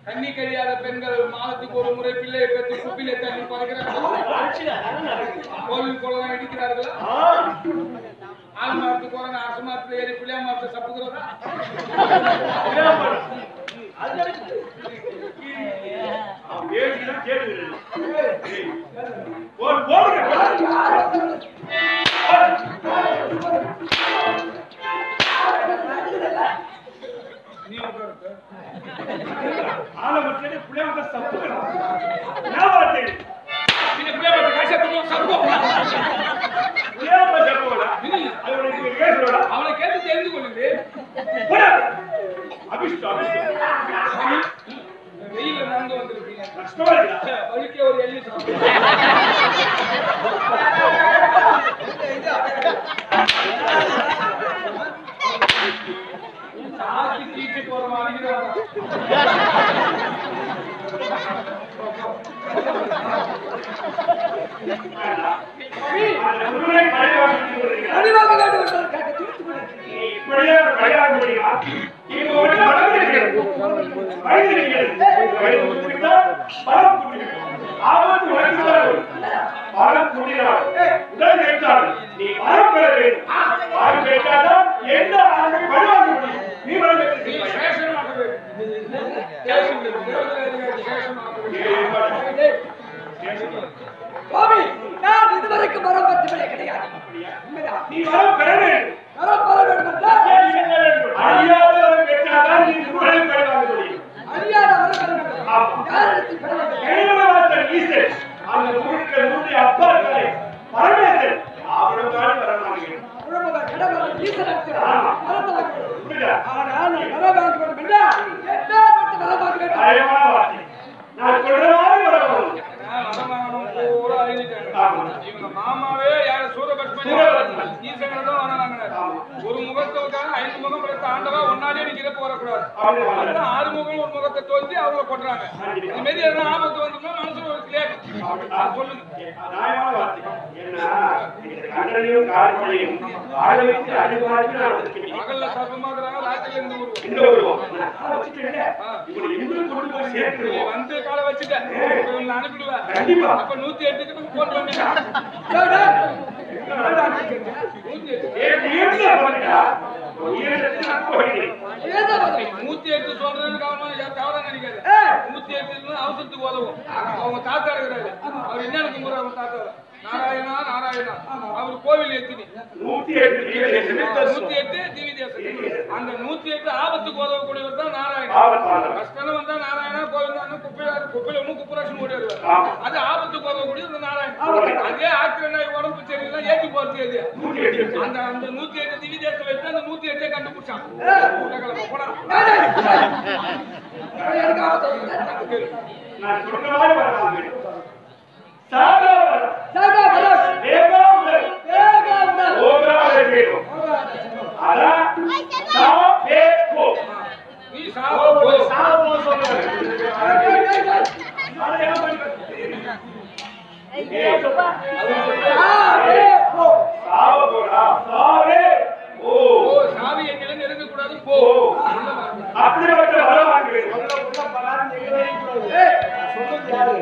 கண்ணி கழியாத பெண்கள் மாதத்துக்கு ஒரு முறை பிள்ளையை பெற்று குப்பிலே தண்ணி கோவில் குளம் இடிக்கிறார்களா? ஆள் மரத்துக்கு போறாங்க, அரசு மரத்துல ஏறி பிள்ளையா மரத்தை சப்புக்கிறதா? அவனை கேட்டு தெரிந்து கொள்ளுங்க. வெயில நடந்து வந்திருக்கீங்க, வலிக்க ஒரு எள்ளி சாத்தி தீட்டு போற மாதிரி நான் இதுவரைக்கும் வரம் பற்றி கிடையாது. நீ வரம் பெற வேண்டும். வரம் பெற வேண்டும் அழியாத வரம் பெற்றால்தான் நீ குருவை பெறவாக முடியும். அழியாத வரம் பெற வேண்டும். யாரிடத்தில் பெற வேண்டும்? கைவரவாசன் ஈசன் அந்த முருக்கள் மூன்று அப்பாக்களை பரமேசன் அவனும் தான் வரமாட்டேன். கடவுள் ஈசனுக்கு வரத்த வேண்டும். ஆனால் நான் வர வேண்டும் என்றால் என்ன மட்டும் வர வேண்டும்? பயமான வார்த்தை. நான் சொல்றவாறு வரணும். இவங்க மாமாவே யார சூரபத்மன் ஈசனை தான் வராங்க. ஒரு முகத்துக்காக 5 முகம் படைத்த ஆண்டவா ஒன்னாலே நீ இறப்பு வரக்கூடாது. 6 முகம் ஒரு முகத்தை தோல்வி அவங்க கொட்டுறாங்க. இது மாதிரி எதனா ஆபத்து வந்துன்னா மனசுல ஒரு கிளியர் சொல்லுங்க. நியாயமான வார்த்தை. என்ன கண்டனையும் காரணங்களையும் வாழ வைத்து அதிகமாக மகள சர்வமாகறாங்க. ராத்திரில இருந்து இந்த வருவோம் வச்சுட்டேன்ல இவனை எங்க கொண்டு போய் சேர்த்துருவோம். வந்து காலை வச்சுட்டேன் இவனை அனுப்பிடுவேன். கண்டிப்பா அப்ப 108 க்கு போன் பண்ணிட்டா 108 சொல்றது கவலை நினைக்காது. 108 அவசரத்துக்கு உதவும். அவங்க தாத்தா இருக்கிறாரு. அவர் என்ன கும்பிடுறாரு? அவங்க தாத்தா நாராயணா நாராயணா அவர் கோவில் எத்தினி 108 திவ்ய தேசம். அந்த 108 ஆபத்துக்கு உதவக்கூடியவர் தான் நாராயணன். கஷ்டம் வந்தா நாராயணா கோவில் குப்பையில ஒண்ணு குப்பராசன் ஓடிடுவார். அது ஆபத்துக்கு உதவக்கூடிய அந்த நாராயணன். அதே ஆக்சிடென்ட் உடம்பு சரியில்லை ஏற்றி போறது அது அந்த 108 திவ்ய தேசம் வச்சு அந்த 108 கண்டுபிடிச்சான். போனா நான் சொன்ன மாதிரி வரலாம். சாகா சாகா பரஸ் வேகா உடல் ஓகா வேணும். அத சாவே போ. நீ சாவோ சாவோ சொல்லுங்க. அத என்ன பண்ணுங்க? சாவோ போடா. சாவே ஓ சாவி எங்கல நெருங்க கூடாது போ. அப்படிப்பட்ட வரம் வாங்குறேன். முதல்ல பலான் செய்யவே கூடாது. சொல்லுங்க யாரு?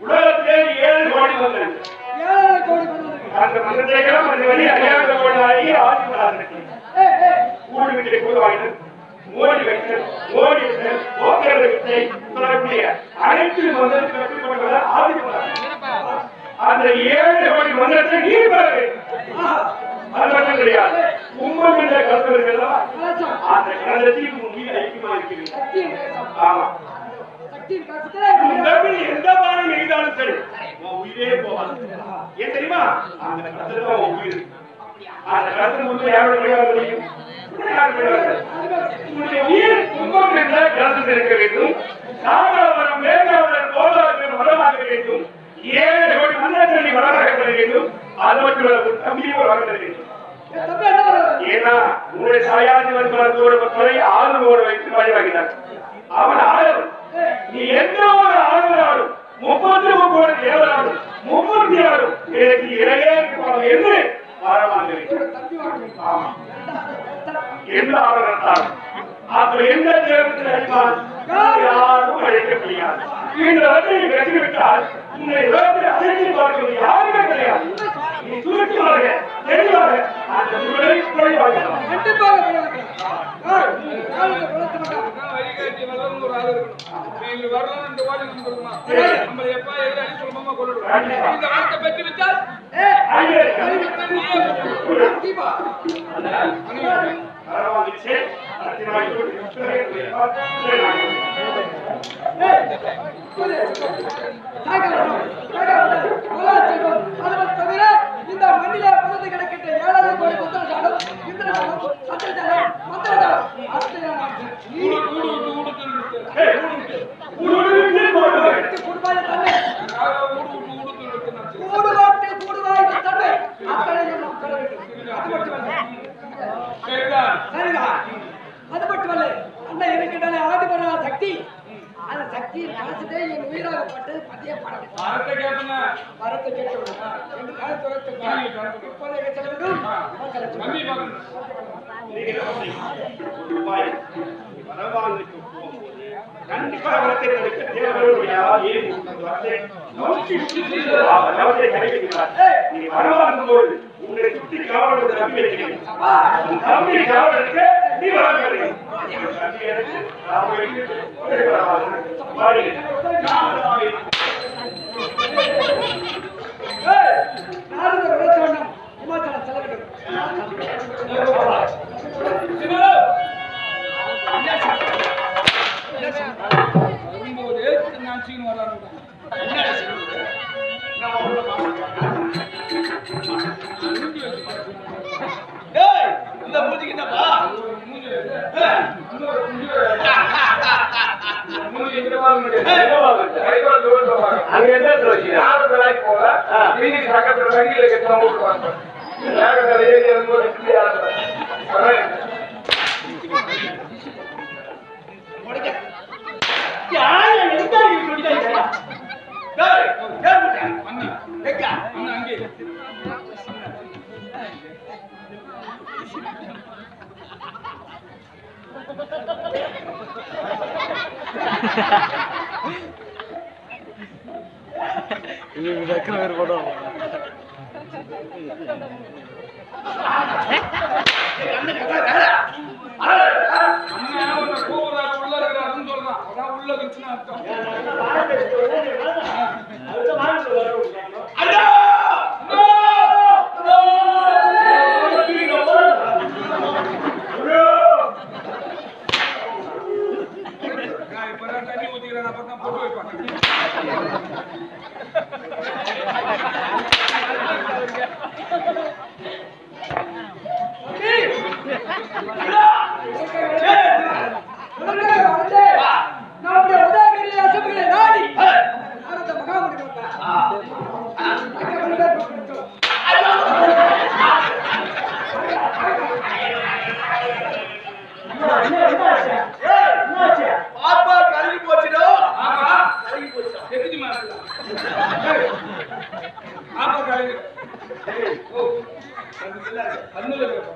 உலகத்திலே 7 கோடி வந்தது. 7 கோடி வந்தது. அந்த மந்திரத்தையெல்லாம் அந்த வழி அறியாத கோடாகி ஆதிபராசனுக்கு கூடு வீட்டை கூடுவாங்க மோடி வைத்து மோடி வைத்து ஓக்கரை வித்தை சொல்லக்கூடிய அனைத்து மந்திரத்தை கற்றுக்கொண்டவர் ஆதிபராசன். அந்த 7 கோடி மந்திரத்தை நீ பாரு. அது மட்டும் கிடையாது. கும்பம் என்ற கருத்து இருக்கிறதா அந்த கிரந்தத்தில் உன் மீது ஐக்கியமா இருக்கிறது. ஆமா சக்தியின் காசுதே எந்த பானம் எழுதாலும் சரி உன் உயிரே போகாது. ஏன் தெரியுமா? அந்த கருத்துல தான் உன் உயிர். அந்த கருத்து முன்பு யாரோட விளையாட முடியும்? உன்னுடைய உயிர் கும்பம் என்ற கருத்தில் இருக்க வேண்டும். சாகாவரம் வேகாவரம் கோதாவரம் வரமாக வேண்டும். 7 கோடி மன்னர்களை வரமாக பெற வேண்டும். அது மட்டும் தம்பியை வரமாக வேண்டும். தம்பி என்ன வர ஏன்னா உங்களுடைய சாயாதி மருத்துவ மக்களை ஆளுநரோட வைத்து வழிவாங்கினார். அவன் ஆளுநர். நீ எந்த ஒரு ஆளுநராலும் 33 கோடி தேவராலும் 36 எனக்கு இறையே என்று வரமாட்டேன். தம்பி வாங்க ஆமா எந்த ஆளுநர் அப்ப எந்த தேவத்தில் அடிப்பான் யாரும் அழைக்க முடியாது. இந்த வகையை வெற்றிவிட்டால் உன்னை அழைத்து பார்க்க யாருமே கிடையாது. நீ சுருக்கமாக தெளிவாக அந்த முறை குறைவாகலாம். கண்டிப்பாக காலத்தை வளர்த்து மாட்டான். வழிகாட்டி வளர்ந்து ஒரு ஆள் இருக்கணும். நீங்க வரலாம் இந்த வார்த்தை கொடுக்கணும். நம்ம எப்ப எதிராளி சொல்லுமா கொள்ளணும். இந்த வார்த்தை பெற்று விட்டால் கண்டிப்பா பரவாயில்லை. இந்த மண்ணில புதந்து கிடக்கின்ற 7 கோடி புத்தகம் இந்திரஜாலம் சந்திரஜாலம் மந்திரஜாலம் குடும்பாய தன்மை கூடுபாட்டு கூடுவாய் தன்மை அத்தனையும் நாம் பெற வேண்டும். சரிதான். அது மட்டுமல்ல அண்ணன் இருக்கின்ற ஆதிபரா சக்தி அந்த சக்தியின் கலசத்தை என் உயிராகப்பட்டு மத்திய பாடம் வார்த்தை கேட்பனா வரத்தை கேட்கணும் என்று காலத்துறத்தை இப்போதைய செல்வர்கள் நம்பி பார்க்கணும். கண்டிப்பாக வளர்த்து தேவருடைய நீ வரவாங்கும் போது உன்னை சுற்றி காவலுக்கு நம்பி இருக்கிறேன். நம்பி காவலுக்கு நீ வளர்க்கிறீங்க. நாரத விளைச்ச வேண்டாம் இமாச்சலம் செல்ல வேண்டும். நான் சீன் வராங்க இந்த மூஞ்சிக்கு என்னப்பா அங்க என்ன போல பக்கத்துல வங்கியில கட்டலாம் அங்கே இது டக்குனு வேறு படம் அண்ணா உன்னை கூப்பிடுறாரு உள்ள இருக்கிறாருன்னு சொல்றான். அதான் உள்ள இருக்குன்னு அர்த்தம். நான் இப்பதான் தண்ணி ஊத்திக்கிறேன், அப்பதான் பொட்டு வைப்பாங்க. நம்முடைய உதயகிரி அசம்பிளை நாடி அந்த மகாமணி பாப்பா கழுவி போச்சுடோ. கழுவி போச்சு. எதுக்கு மாறல? ஆப்பா கழுவி. ஓ. அண்ணுல இருக்கு.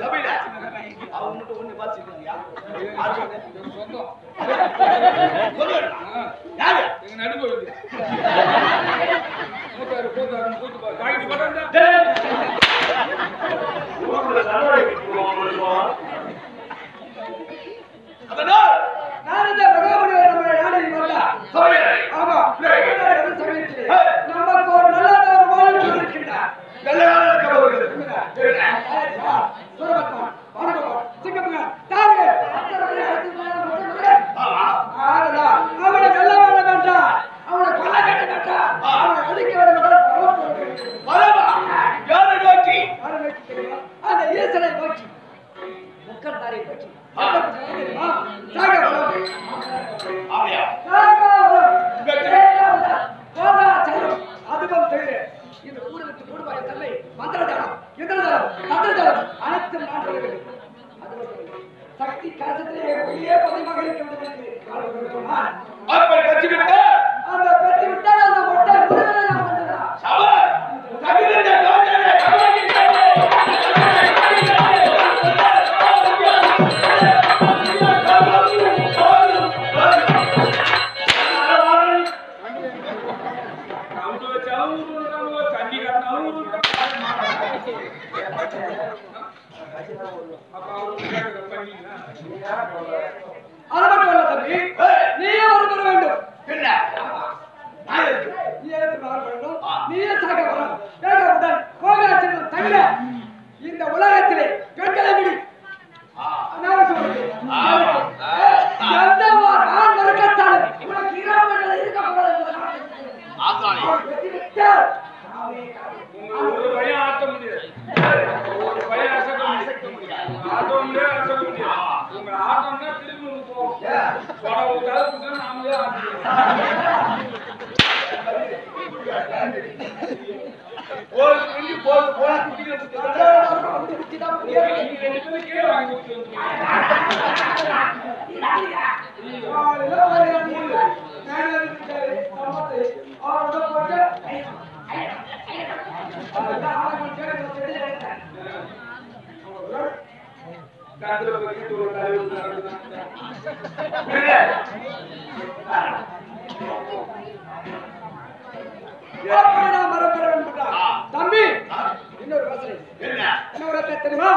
சபையில அவங்க மட்டும் ஒண்ணு பாத்துக்கிட்டியா? சொந்தம். யாரு? எங்க நடுவுல மூத்தாரு போத்தாரு கூட்டு பா. காய்ச்சி போட்டாங்க. ஊர்ல சண்டை போடுவோம். அதனால் நான் இந்த மகாமணி நம்முடைய நாடி வந்தா சபையில ஆமா சமயத்தில் நமக்கு ஒரு நல்ல ஒரு வாழ்க்கை இருக்கின்றார். நல்ல இருக்கிறவர்கள் அவனை வெல்ல வேண்டும் என்றால் அவனை கொல்ல வேண்டும் என்றால் அவனை ஒதுக்க வேண்டும் அந்த ஈசனை நோக்கி முக்கத்தாரை நோக்கி அதுவும் தவிர இந்த ஊருக்கு கூடுபாய தன்மை மந்திரஜாலம் இந்திரஜாலம் தந்திரஜாலம் அனைத்தும் நான் செய்ய வேண்டும். சக்தி கலசத்திலே ஒளியே பதிவாக இருக்க வேண்டும். அப்படி கட்சிக்கிட்ட அந்த பெற்று விட்டால் அந்த மொட்டை முதலில் நான் வந்துடலாம். தண்ணி கட்டினாலும் அது மட்டும் இல்ல தம்பி, நீயே வர வேண்டும். என்ன நீயே வர வேண்டும், நீயே சாக வரும். கேட்டவுடன் கோவிலாச்சலம் தவிர இந்த உலகத்திலே பெண்களை விடு. நான் சொல்றேன், எந்த ஒரு ஆண் மறுக்கத்தாலும் உனக்கு இராமல் இருக்கக்கூடாது. ஒரு பையன் ஆட்ட முடியாது, ஒரு பையன் அசைக்க முடியாது, ஆட்டம் முடியாது, அசைக்க முடியாது. உங்க ஆட்டம்னா திரும்பி போகும். சொட ஊட்டாது நாமளே ஆட்டணும். போன குட்டிகளை ரெண்டு பேரும் கீழே வாங்கி கொடுத்து தம்பி இன்னொரு வசதி இன்னொரு தெரியுமா?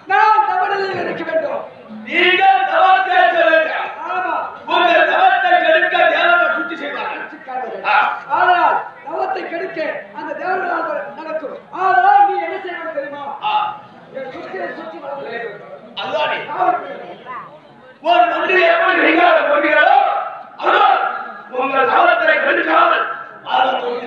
நான் தமிழில் இருக்க வேண்டும். நீங்கள் தவத்தை செய்ய ஆமா, உங்கள் தவத்தை கெடுக்க தேவனை சுற்றி செய்வார்கள். ஆனால் தவத்தை கெடுக்க அந்த தேவர்களால் நடக்கும். ஆனால் நீ என்ன செய்யணும் தெரியுமா? என் சுற்றியை சுற்றி அல்லாடி ஒரு நொண்டி எப்படி நீங்காத போகிறதோ அதனால் உங்கள் தவத்தை கெடுக்காமல் அவர்கள்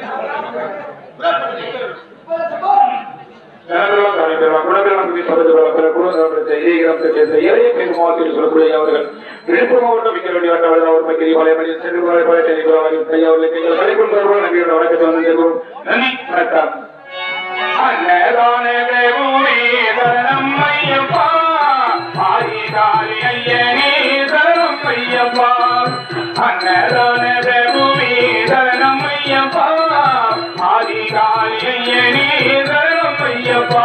விழுப்புரம் மாவட்டம் மிக வேண்டிய நன்றி வணக்கம். ஆதிகாலியனே சரணம் ஐயப்பா.